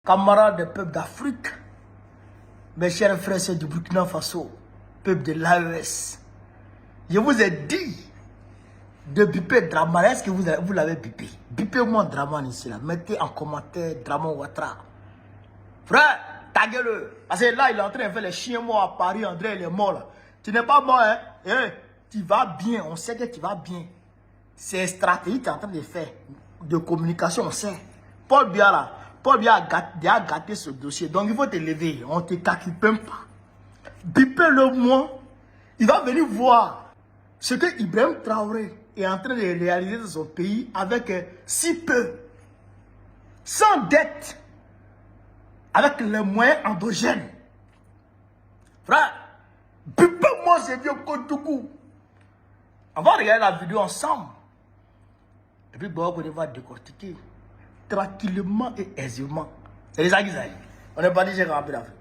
Camarades des peuples d'Afrique, mes chers frères et du Burkina Faso, peuple de l'AES, je vous ai dit de biper Draman. Est-ce que vous l'avez bipé? Bipez-moi Draman ici, là. Mettez en commentaire Draman Ouattara. Frère, taguez-le. Parce que là, il est en train de faire les chiens morts à Paris. André, il est mort là. Tu n'es pas mort, hein? Tu vas bien. On sait que tu vas bien. C'est stratégie que tu es en train de faire. De communication, on sait. Paul Biya là. Paul Biya a gâté ce dossier. Donc, il faut te lever. On ne te calcule même pas. Bipez-le moi. Il va venir voir ce que Ibrahim Traoré est en train de réaliser dans son pays avec si peu. Sans dette. Avec les moyens endogènes. Frère, bipez-moi ce vieux Kotougou. On va regarder la vidéo ensemble. Et puis, on va décortiquer tranquillement et aisément. C'est les aguisailles. On n'est pas dit j'ai rempli l'Afrique.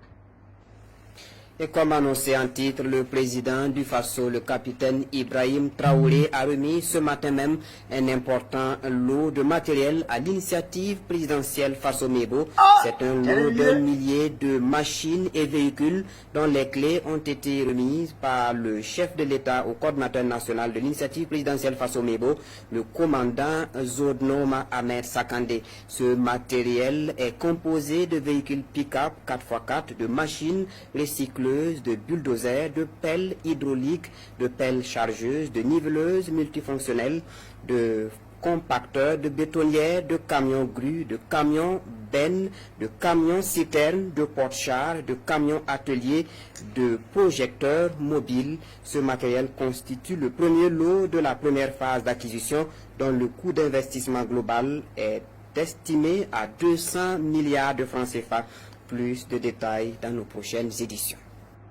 Et comme annoncé en titre, le président du Faso, le capitaine Ibrahim Traoré, a remis ce matin même un important lot de matériel à l'initiative présidentielle Faso-Mebo. C'est un lot d'un millier de machines et véhicules dont les clés ont été remises par le chef de l'État au coordinateur national de l'initiative présidentielle Faso-Mebo, le commandant Zodnoma Ahmed Sakandé. Ce matériel est composé de véhicules pick-up 4x4, de machines recyclées, de bulldozers, de pelles hydrauliques, de pelles chargeuses, de niveleuses multifonctionnelles, de compacteurs, de bétonnières, de camions grues, de camions bennes, de camions citernes, de porte-chars, de camions ateliers, de projecteurs mobiles. Ce matériel constitue le premier lot de la première phase d'acquisition dont le coût d'investissement global est estimé à 200 milliards de francs CFA. Plus de détails dans nos prochaines éditions.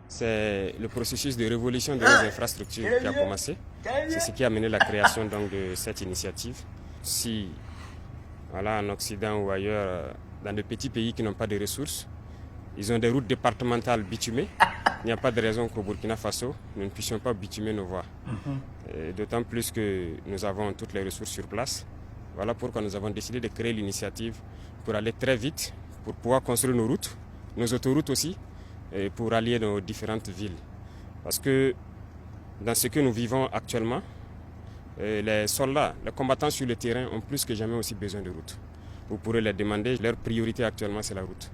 C'est le processus de révolution de nos infrastructures qui a commencé. C'est ce qui a mené la création donc, de cette initiative. Si, voilà, en Occident ou ailleurs, dans de petits pays qui n'ont pas de ressources, ils ont des routes départementales bitumées. Il n'y a pas de raison qu'au Burkina Faso, nous ne puissions pas bitumer nos voies. D'autant plus que nous avons toutes les ressources sur place. Voilà pourquoi nous avons décidé de créer l'initiative pour aller très vite, pour pouvoir construire nos routes, nos autoroutes aussi, et pour allier nos différentes villes. Parce que dans ce que nous vivons actuellement, les soldats, les combattants sur le terrain ont plus que jamais aussi besoin de routes. Vous pourrez les demander, leur priorité actuellement c'est la route.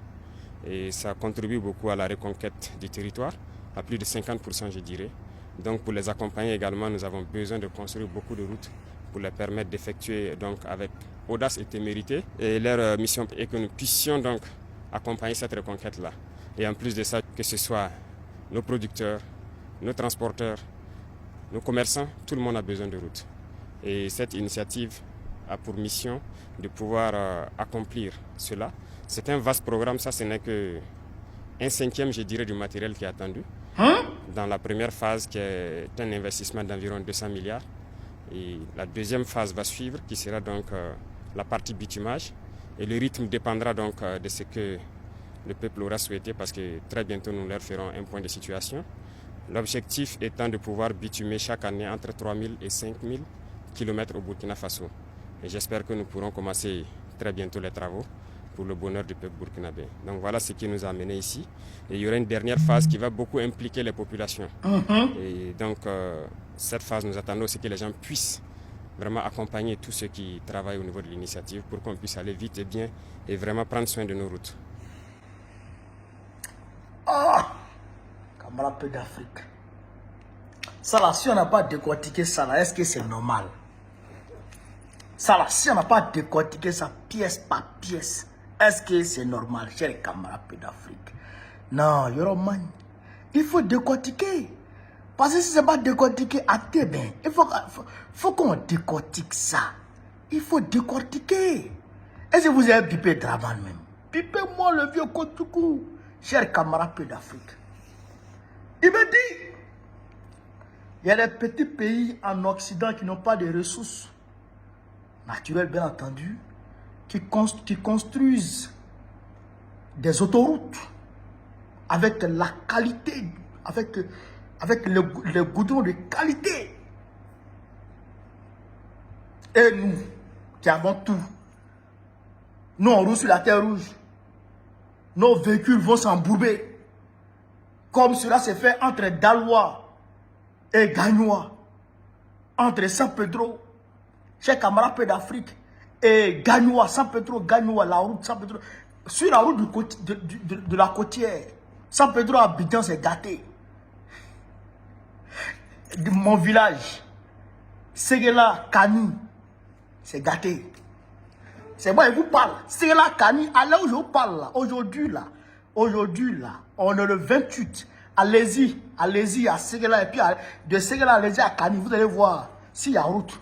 Et ça contribue beaucoup à la reconquête du territoire, à plus de 50% je dirais. Donc pour les accompagner également, nous avons besoin de construire beaucoup de routes pour les permettre d'effectuer donc avec audace et témérité. Et leur mission est que nous puissions donc accompagner cette reconquête-là. Et en plus de ça, que ce soit nos producteurs, nos transporteurs, nos commerçants, tout le monde a besoin de routes. Et cette initiative a pour mission de pouvoir accomplir cela. C'est un vaste programme, ça ce n'est qu'un cinquième, je dirais, du matériel qui est attendu. Dans la première phase, qui est un investissement d'environ 200 milliards. Et la deuxième phase va suivre, qui sera donc la partie bitumage. Et le rythme dépendra donc de ce que le peuple aura souhaité, parce que très bientôt nous leur ferons un point de situation. L'objectif étant de pouvoir bitumer chaque année entre 3000 et 5000 km au Burkina Faso. Et j'espère que nous pourrons commencer très bientôt les travaux pour le bonheur du peuple burkinabé. Donc voilà ce qui nous a amené ici. Et il y aura une dernière phase qui va beaucoup impliquer les populations. Et donc cette phase, nous attendons aussi que les gens puissent vraiment accompagner tous ceux qui travaillent au niveau de l'initiative pour qu'on puisse aller vite et bien et vraiment prendre soin de nos routes. Camarade peu d'Afrique. Ça là, si on n'a pas décortiqué ça là, est-ce que c'est normal? Ça là, si on n'a pas décortiqué ça pièce par pièce, est-ce que c'est normal, chers camarades peu d'Afrique? Non, Yoroman, il faut décortiquer. Parce que si ce n'est pas décortiqué, ben, il faut qu'on décortique ça. Il faut décortiquer. Est-ce que vous avez pipé Draman même? Pipez-moi le vieux Kotougou, chers camarades peu d'Afrique. Il me dit, il y a des petits pays en Occident qui n'ont pas de ressources naturelles, bien entendu, qui construisent des autoroutes avec la qualité, avec le goudron de qualité. Et nous, qui avons tout, nous on roule sur la terre rouge. nos véhicules vont s'embourber. Comme cela s'est fait entre Daloa et Gagnoa, entre San Pedro, chez camarades Peu d'Afrique, et Gagnoa, San Pedro, Gagnoa, la route San Pedro, sur la route de la côtière. San Pedro Abidjan s'est gâté. De mon village, Séguéla, Kani, c'est gâté. C'est moi, je vous parle. Séguéla, Kani, à là où je vous parle, là, aujourd'hui, on est le 28. Allez-y à Séguéla, et puis de Séguéla, allez-y à Kani, vous allez voir s'il y a route.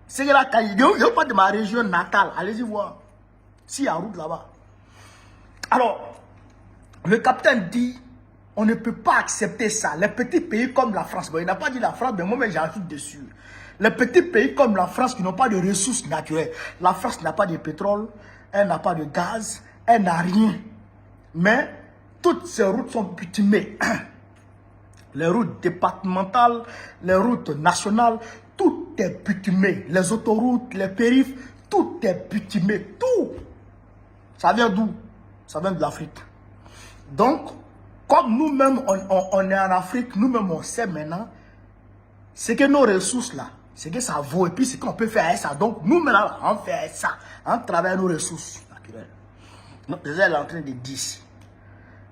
Séguéla, Kani, je ne pas de ma région natale, allez-y voir s'il y a route là-bas. Alors, le capitaine dit, on ne peut pas accepter ça. Les petits pays comme la France, bon, il n'a pas dit la France, mais moi j'ajoute dessus. Les petits pays comme la France qui n'ont pas de ressources naturelles. La France n'a pas de pétrole, elle n'a pas de gaz, elle n'a rien. Mais toutes ces routes sont bitumées. Les routes départementales, les routes nationales, tout est bitumé. Les autoroutes, les périphes, tout est bitumé. Tout. Ça vient d'où? Ça vient de l'Afrique. Donc, comme nous-mêmes, on est en Afrique, nous-mêmes, on sait maintenant ce que nos ressources là, ce que ça vaut, et puis ce qu'on peut faire avec ça. Donc, nous-mêmes, on fait ça, on travaille nos ressources naturelles. C'est ce qu'elle est en train de dire ici.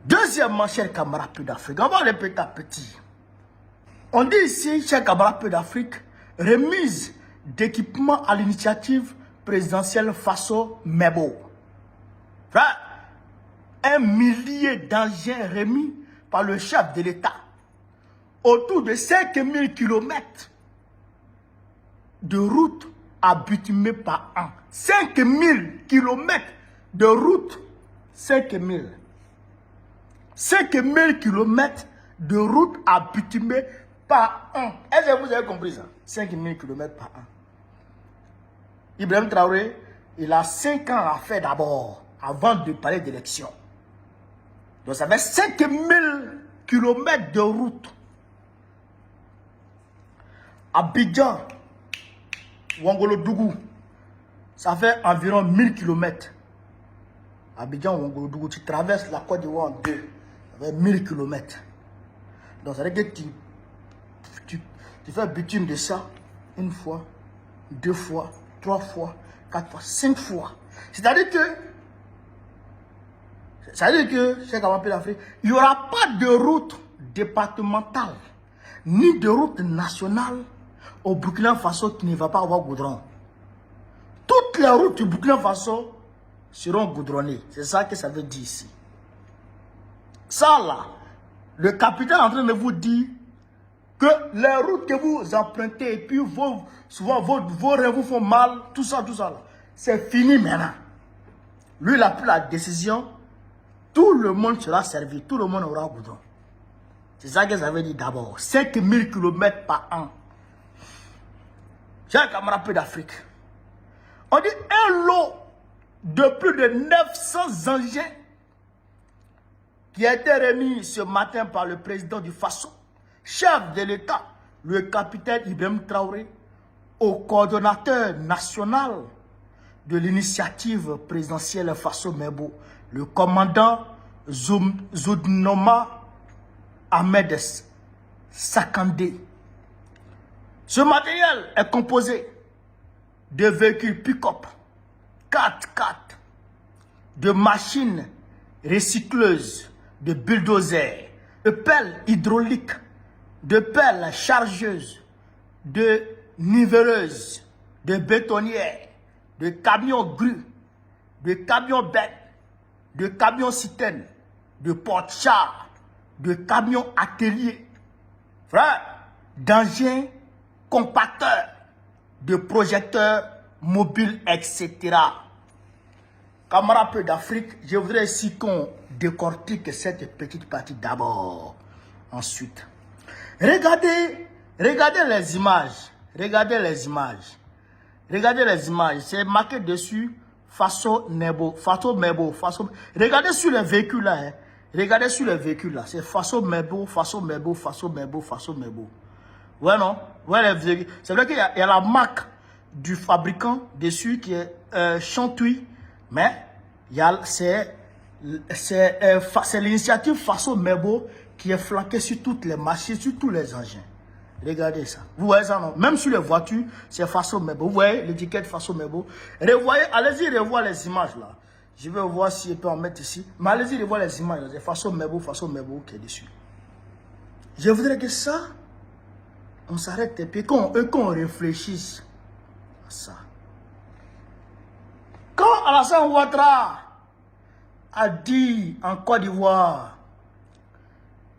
Deuxièmement, chers camarades Peu d'Afrique, on va aller petit à petit. On dit ici, chers camarades Peu d'Afrique, remise d'équipements à l'initiative présidentielle Faso Mebo. Frère, 1 millier d'engins remis par le chef de l'État. Autour de 5000 km de routes à bitumer par an. 5000 km de routes. 5000 km de routes à bitumer par an. Est-ce que vous avez compris ça? 5000 km par an. Ibrahim Traoré, il a 5 ans à faire d'abord, avant de parler d'élection. Donc ça fait 5000 km de route. Abidjan, Ouangolo-Dougou, ça fait environ 1000 km. Abidjan, Ouangolo-Dougou, tu traverses la Côte d'Ivoire en deux. Ça fait 1000 km. Donc ça veut dire que tu fais bitume de ça une fois, 2 fois, 3 fois, 4 fois, 5 fois. C'est-à-dire que, chez Peu d'Afrique, il n'y aura pas de route départementale, ni de route nationale au Burkina Faso qui ne va pas avoir goudron. Toutes les routes du Burkina Faso seront goudronnées. C'est ça que ça veut dire ici. Ça là, le capitaine est en train de vous dire que les routes que vous empruntez et puis souvent vos reins vous font mal, tout ça là, c'est fini maintenant. Lui, il a pris la décision. Tout le monde sera servi, tout le monde aura goudron. C'est ça que ça veut dire d'abord. 5000 km par an. J'ai un camarade Peu d'Afrique. On dit un lot de plus de 900 engins qui a été remis ce matin par le président du Faso, chef de l'État, le capitaine Ibrahim Traoré, au coordonnateur national de l'initiative présidentielle Faso Mebo, le commandant Zoudnoma Ahmed Sakandé. Ce matériel est composé de véhicules pick-up 4x4, de machines recycleuses, de bulldozers, de pelles hydrauliques, de pelles chargeuses, de niveleuses, de bétonnières, de camions grues, de camions bêtes, de camions citernes, de porte-chars, de camions ateliers, frère, d'engins compacteurs, de projecteurs mobiles, etc. Camarades Peu d'Afrique, je voudrais ici qu'on décortique cette petite partie d'abord. Ensuite, regardez les images. Regardez les images. Regardez les images. C'est marqué dessus Faso Mebo. Faso Mebo. Faso. Regardez sur les véhicules là. Hein. Regardez sur les véhicules là. C'est Faso Mebo, Faso Mebo, Faso Mebo, Faso Mebo. Ouais, non? Ouais, les véhicules. C'est vrai qu'il y a la marque du fabricant dessus qui est Chantouille. Mais c'est C'est l'initiative Faso Mebo qui est flanquée sur toutes les machines, sur tous les engins. Regardez ça. Vous voyez ça, non? Même sur les voitures, c'est Faso Mebo. Vous voyez l'étiquette Faso Mebo. Revoyez, allez-y revoir les images là. Je vais voir si je peux en mettre ici. Mais allez-y revoir les images. C'est Faso Mebo qui est dessus. Je voudrais que ça, on s'arrête et puis qu'on réfléchisse à ça. Quand Alassane Ouattara a dit en Côte d'Ivoire,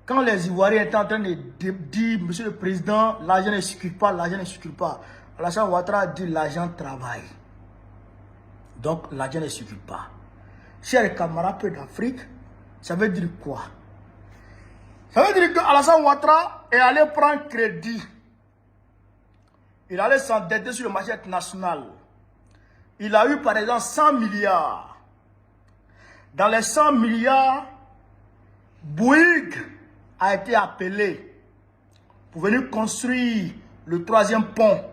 quand les Ivoiriens étaient en train de dire, Monsieur le Président, l'argent ne circule pas, Alassane Ouattara a dit l'argent travaille. Donc l'argent ne circule pas. Chers camarades d'Afrique, ça veut dire quoi? Ça veut dire que Alassane Ouattara est allé prendre crédit. Il allait s'endetter sur le marché international. Il a eu par exemple 100 milliards. Dans les 100 milliards, Bouygues a été appelé pour venir construire le 3e pont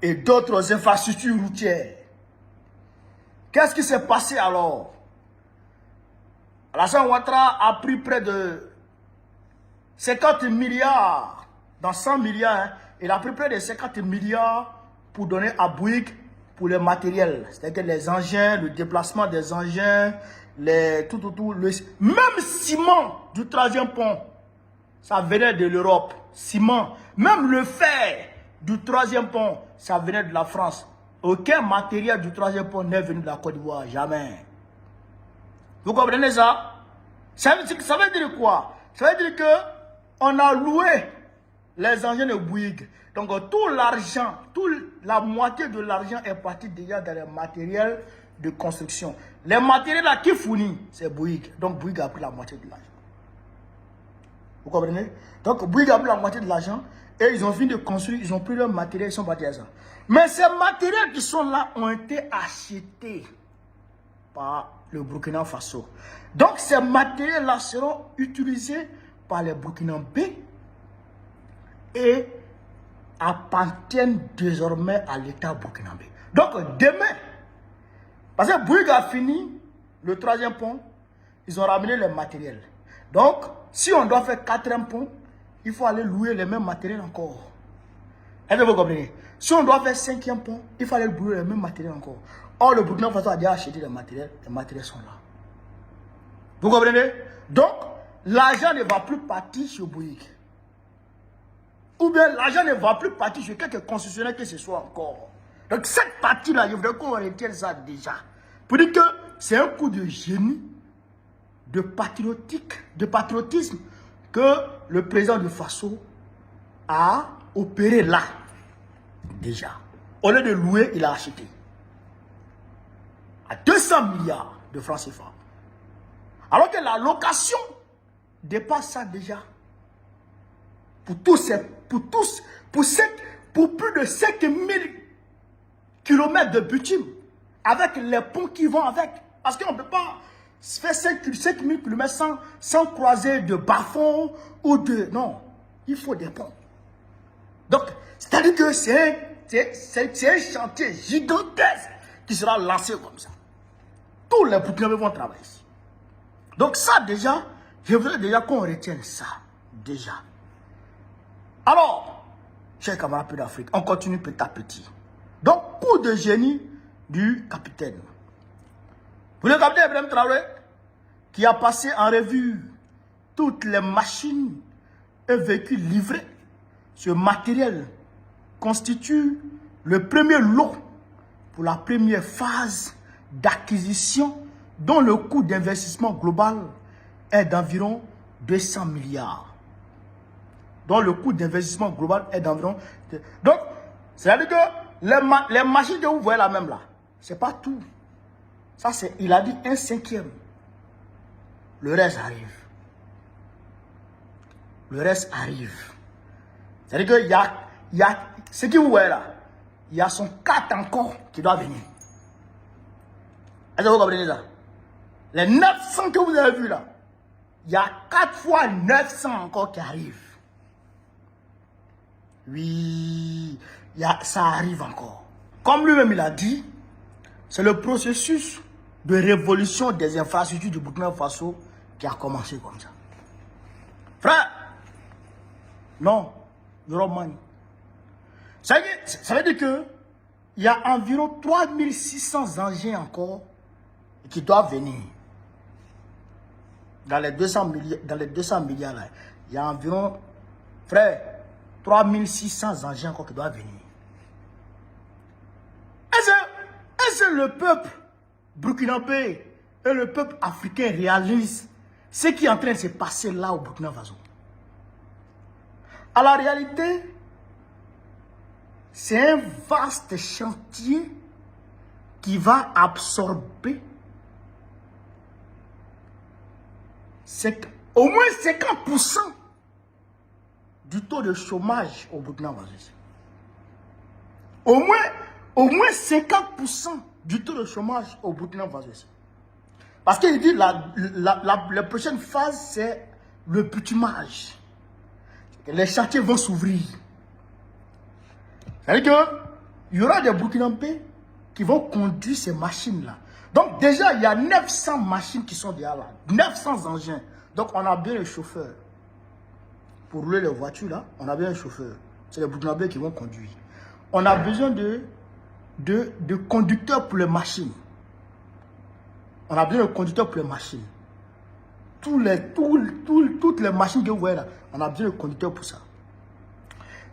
et d'autres infrastructures routières. Qu'est-ce qui s'est passé alors? Alassane Ouattara a pris près de 50 milliards, dans 100 milliards, hein, il a pris près de 50 milliards pour donner à Bouygues pour les matériels, c'est-à-dire les engins, le déplacement des engins, même ciment du 3e pont, ça venait de l'Europe, ciment, même le fer du 3e pont, ça venait de la France. Aucun matériel du 3e pont n'est venu de la Côte d'Ivoire, jamais. Vous comprenez ça? Ça veut dire quoi? Ça veut dire que on a loué les engins de Bouygues. Donc tout l'argent, la moitié de l'argent est parti déjà dans les matériels de construction. Les matériels là qui fournit, c'est Bouygues. Donc Bouygues a pris la moitié de l'argent. Vous comprenez? Donc Bouygues a pris la moitié de l'argent et ils ont fini de construire, ils ont pris leur matériel, ils sont partis à ça. Mais ces matériels qui sont là ont été achetés par le Burkina Faso. Donc ces matériels-là seront utilisés par les Burkinabés et appartiennent désormais à l'État burkinabé. Donc demain, parce que Bouygues a fini le 3e pont, ils ont ramené les matériels. Donc, si on doit faire 4e pont, il faut aller louer les mêmes matériels encore. Est-ce que vous comprenez? Si on doit faire 5e pont, il faut aller louer les mêmes matériels encore. Or, le Burkina Faso a déjà acheté les matériels sont là. Vous comprenez? Donc, l'argent ne va plus partir sur Bouygues. Ou bien l'argent ne va plus partir sur quelque concessionnaire que ce soit encore. Donc cette partie-là, je voudrais qu'on retienne ça déjà. Pour dire que c'est un coup de génie, de patriotisme que le président de Faso a opéré là. Déjà. Au lieu de louer, il a acheté. À 200 milliards de francs CFA. Alors que la location dépasse ça déjà. Pour plus de 5000 km de bitume, avec les ponts qui vont avec. Parce qu'on ne peut pas faire 5000 km sans croiser de bas-fonds ou de... Non, il faut des ponts. Donc, c'est-à-dire que c'est un chantier gigantesque qui sera lancé comme ça. Tous les Burkinabés vont travailler ici. Donc ça déjà, je voudrais déjà qu'on retienne ça. Déjà. Alors, chers camarades d'Afrique, on continue petit à petit. Donc, coup de génie du capitaine. Pour le capitaine Ibrahim Traoré, qui a passé en revue toutes les machines et véhicules livrés, ce matériel constitue le premier lot pour la première phase d'acquisition dont le coût d'investissement global est d'environ 200 milliards. Donc le coût d'investissement global est d'environ... Donc, c'est-à-dire que les machines que vous voyez là même là, c'est pas tout. Ça c'est, il a dit 1/5. Le reste arrive. Le reste arrive. C'est-à-dire qu'il y a ce que vous voyez là, il y a son 4 encore qui doit venir. Est-ce que vous comprenez ça? Les 900 que vous avez vus là, il y a 4 fois 900 encore qui arrivent. Oui, ça arrive encore. Comme lui-même il a dit, c'est le processus de révolution des infrastructures du Burkina Faso qui a commencé comme ça. Frère, non, Yoromani. Ça veut dire que il y a environ 3600 engins encore qui doivent venir. Dans les 200 milliards là, il y a environ, frère, 3600 engins encore qui doivent venir. Est-ce que le peuple burkinabé et le peuple africain réalisent ce qui est en train de se passer là au Burkina Faso? À la réalité, c'est un vaste chantier qui va absorber au moins 50% du taux de chômage au Burkina Faso. Au moins 50% du taux de chômage au Burkina Faso. Parce qu'il dit la prochaine phase, c'est le bitumage. Les chantiers vont s'ouvrir. C'est-à-dire qu'il y aura des Burkinabés qui vont conduire ces machines-là. Donc déjà, il y a 900 machines qui sont déjà là. 900 engins. Donc on a bien les chauffeurs. Pour rouler les voitures, là, on a bien les chauffeurs. C'est les Burkinabés qui vont conduire. On a besoin de conducteurs pour les machines. On a besoin de conducteurs pour les machines. Toutes les machines que vous voyez là, on a besoin de conducteurs pour ça.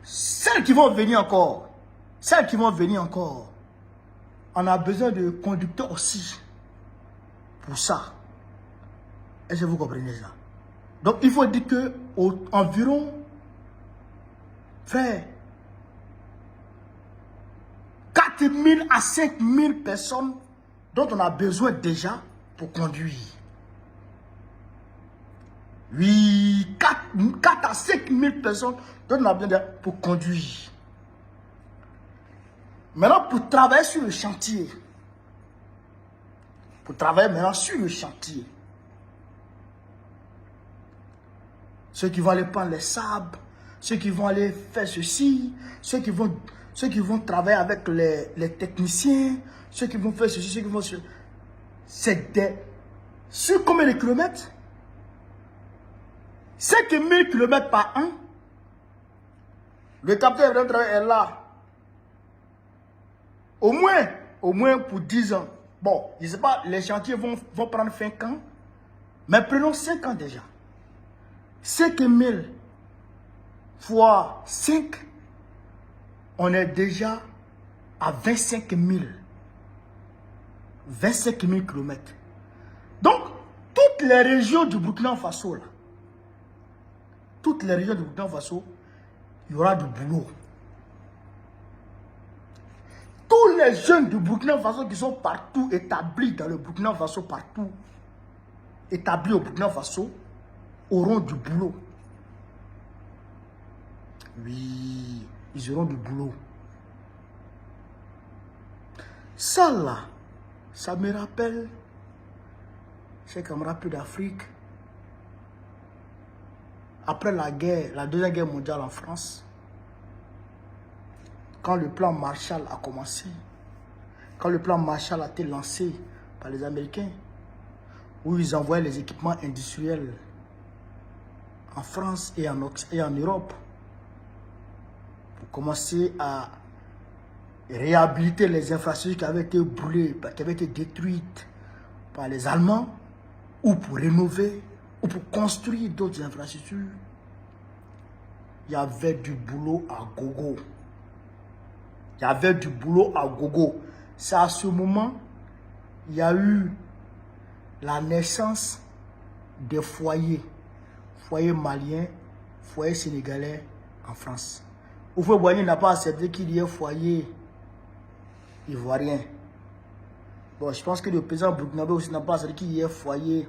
Celles qui vont venir encore, on a besoin de conducteurs aussi pour ça. Est-ce que vous comprenez ça? Donc il faut dire que environ, frère, 4000 à 5000 personnes dont on a besoin déjà pour conduire. Oui, 4 à 5 000 personnes dont on a besoin pour conduire. Maintenant, pour travailler sur le chantier, ceux qui vont aller prendre les sables, ceux qui vont aller faire ceci, ceux qui vont travailler avec les techniciens, ceux qui vont faire ceci, ceux qui vont faire ceci. C'est des... Sur combien de kilomètres? 5000 km par an. Le capteur est là. Au moins pour 10 ans. Bon, je ne sais pas, les chantiers vont prendre 5 ans. Mais prenons 5 ans déjà. 5000 fois 5, on est déjà à 25 000. 25 000 km. Donc, toutes les régions du Burkina Faso, là, toutes les régions du Burkina Faso, il y aura du boulot. Tous les jeunes du Burkina Faso qui sont partout établis dans le Burkina Faso, partout établis au Burkina Faso, auront du boulot. Oui, ils auront du boulot. Ça là, ça me rappelle, c'est comme rappel d'Afrique. Après la guerre, la deuxième guerre mondiale en France, quand le plan Marshall a commencé, quand le plan Marshall a été lancé par les Américains, où ils envoyaient les équipements industriels en France et en Europe, pour commencer à réhabiliter les infrastructures qui avaient été brûlées, qui avaient été détruites par les Allemands, ou pour rénover, ou pour construire d'autres infrastructures. Il y avait du boulot à gogo. Il y avait du boulot à gogo. C'est à ce moment, il y a eu la naissance des foyers. Foyer malien, foyer sénégalais en France. Houphouët-Boigny n'a pas accepté qu'il y ait foyer ivoirien. Bon, je pense que le président burkinabé aussi n'a pas accepté qu'il y ait foyer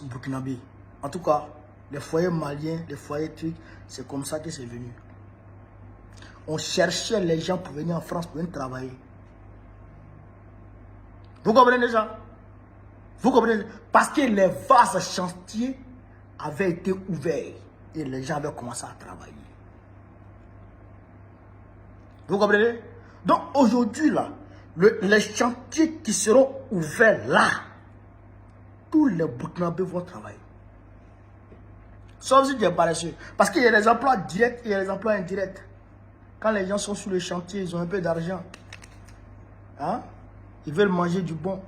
burkinabé. En tout cas, les foyers maliens, les foyers trucs, c'est comme ça que c'est venu. On cherchait les gens pour venir en France pour venir travailler. Vous comprenez ça? Vous comprenez? Parce que les vastes chantiers avaient été ouverts et les gens avaient commencé à travailler. Vous comprenez? Donc aujourd'hui là, les chantiers qui seront ouverts là, tous les Burkinabés vont travailler. Sauf si tu es paresseux. Parce qu'il y a des emplois directs et il y a des emplois indirects. Quand les gens sont sur le chantier, ils ont un peu d'argent. Hein? Ils veulent manger du bon.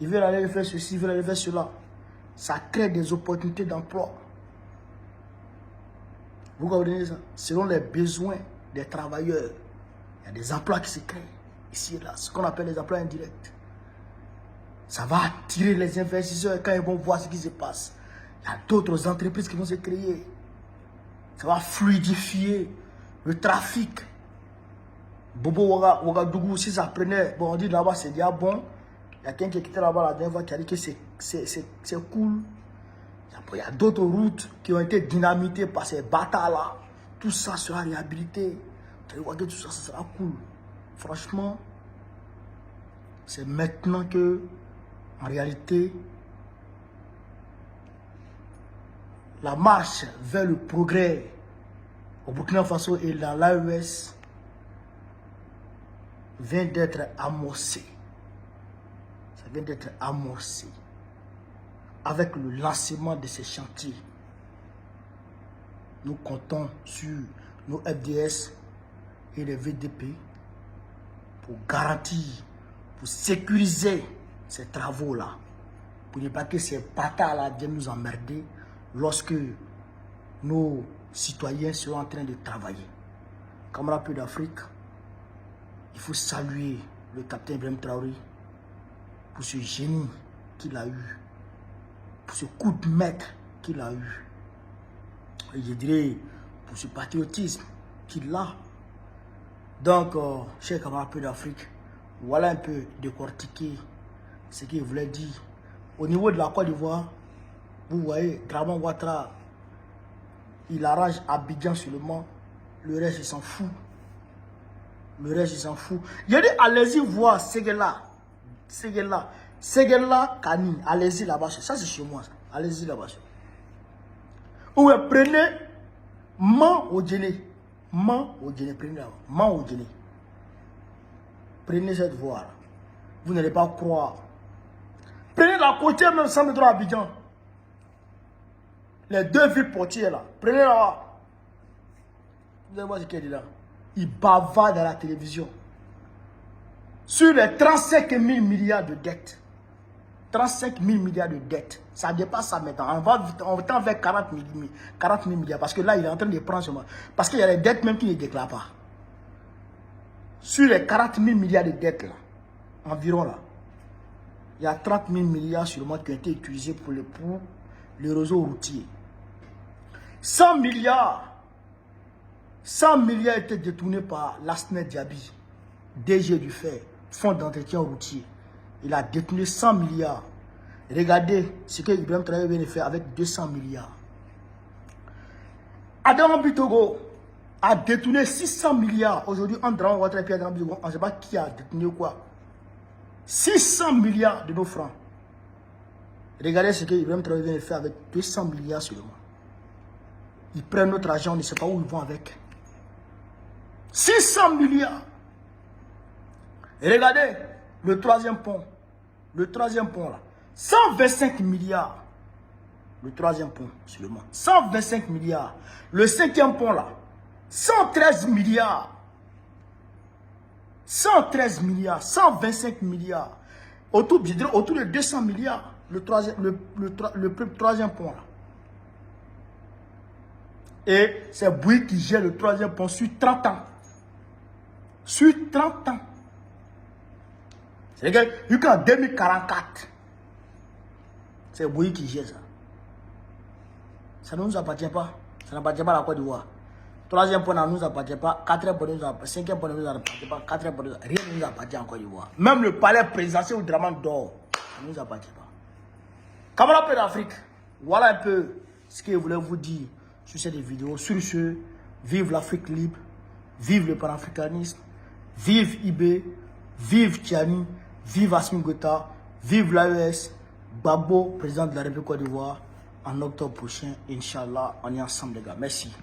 Ils veulent aller faire ceci, ils veulent aller faire cela. Ça crée des opportunités d'emploi. Vous comprenez ça? Selon les besoins des travailleurs, il y a des emplois qui se créent ici et là. Ce qu'on appelle les emplois indirects. Ça va attirer les investisseurs quand ils vont voir ce qui se passe. Il y a d'autres entreprises qui vont se créer. Ça va fluidifier le trafic. Bobo Ouagadougou, si ça prenait, bon, on dit là-bas c'est déjà bon. Il y a quelqu'un qui était là-bas la dernière fois qui a dit que c'est cool. Il y a d'autres routes qui ont été dynamitées par ces bâtards-là. Tout ça sera réhabilité. Vous voyez, tout ça, ça sera cool. Franchement, c'est maintenant que, en réalité, la marche vers le progrès au Burkina Faso et dans l'AES vient d'être amorcée. Ça vient d'être amorcé avec le lancement de ces chantiers. Nous comptons sur nos FDS et les VDP pour garantir, pour sécuriser ces travaux-là, pour ne pas que ces bâtards-là viennent nous emmerder lorsque nos citoyens seront en train de travailler. Camarades peu d'Afrique, il faut saluer le capitaine Ibrahim Traoré pour ce génie qu'il a eu, pour ce coup de maître qu'il a eu. Et je dirais pour ce patriotisme qu'il a. Donc, chers camarades peu d'Afrique, voilà un peu décortiquer ce qu'il voulait dire. Au niveau de la Côte d'Ivoire, vous voyez, Draman Ouattara, il arrange Abidjan seulement, le reste il s'en fout. Le reste il s'en fout. Il a dit, allez-y voir Séguéla, Kani, allez-y là-bas, ça c'est chez moi, allez-y là-bas. Ou prenez Man Odjene, prenez là-bas, Man Odjene. Prenez cette voie là. Vous n'allez pas croire. Prenez la côtière même sans mettre à Abidjan. Les deux villes portières là. Prenez là. Vous allez voir ce qu'il dit là. Il bavarde dans la télévision. Sur les 35 000 milliards de dettes. 35 000 milliards de dettes. Ça dépasse ça maintenant. On tend vers 40 000 milliards. Parce que là, il est en train de prendre seulement. Parce qu'il y a des dettes même qu'il ne déclare pas. Sur les 40 000 milliards de dettes là, environ là, il y a 30 000 milliards seulement qui ont été utilisés pour le réseau routier. 100 milliards étaient détournés par Lasnet Diaby, DG du Fer, Fonds d'entretien routier. Il a détourné 100 milliards. Regardez ce que Ibrahim Traoré vient de faire avec 200 milliards. Adam Bitogo a détourné 600 milliards. Aujourd'hui, on ne sait pas qui a détourné quoi. 600 milliards de nos francs. Regardez ce que Ibrahim Traoré vient de faire avec 200 milliards seulement. Ils prennent notre argent, on ne sait pas où ils vont avec. 600 milliards. Et regardez le troisième pont. Le troisième pont là. 125 milliards. Le troisième pont seulement. 125 milliards. Le cinquième pont là. 113 milliards. 113 milliards. 125 milliards. Autour de 200 milliards. Le troisième pont là. Et c'est Bouygues qui gère le troisième pont sur 30 ans. Sur 30 ans. C'est-à-dire qu'en 2044, c'est Bouygues qui gère ça. Ça ne nous appartient pas. Ça n'appartient pas à la Côte d'Ivoire. Troisième point ne nous appartient pas. Quatrième point ne nous appartient pas. Cinquième point ne nous appartient pas. Quatrième point rien ne nous appartient en Côte d'Ivoire. Même le palais présidentiel où Draman dort, ça ne nous appartient pas. Camarades d'Afrique, voilà un peu ce que je voulais vous dire sur cette vidéo. Sur ce, vive l'Afrique libre, vive le panafricanisme, vive IB, vive Tiani, vive Assimi Goïta, vive l'AES, Babo, président de la République Côte d'Ivoire, en octobre prochain, Inch'Allah, on est ensemble les gars. Merci.